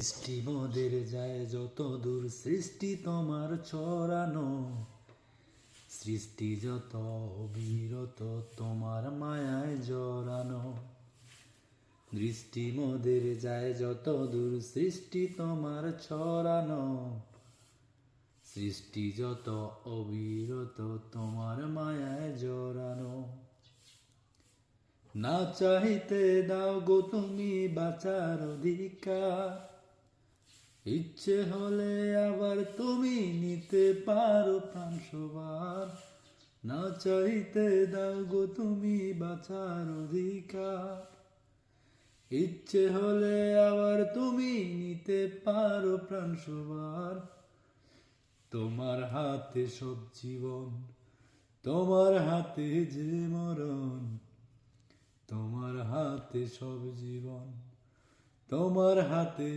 সৃষ্টি মোদের যায় যত দূর, সৃষ্টি তোমার ছড়ানো, সৃষ্টি যত অবিরত তোমার মায়ায় জড়ানো। দৃষ্টি মোদের যায় যত দূর, সৃষ্টি তোমার ছড়ানো, সৃষ্টি যত অবিরত তোমার মায়ায় জড়ানো। না চাইতে দাও গো তুমি বাঁচার অধিকার, ইচ্ছে হলে আবার তুমি নিতে পারো প্রাণ সবার। না চাইতে দাও গো তুমি বাঁচার অধিকার, ইচ্ছে হলে আবার তুমি নিতে পারো প্রাণ সবার। তোমার হাতে সব জীবন, তোমার হাতে যে মরণ, তোমার হাতে সব জীবন, তোমার হাতে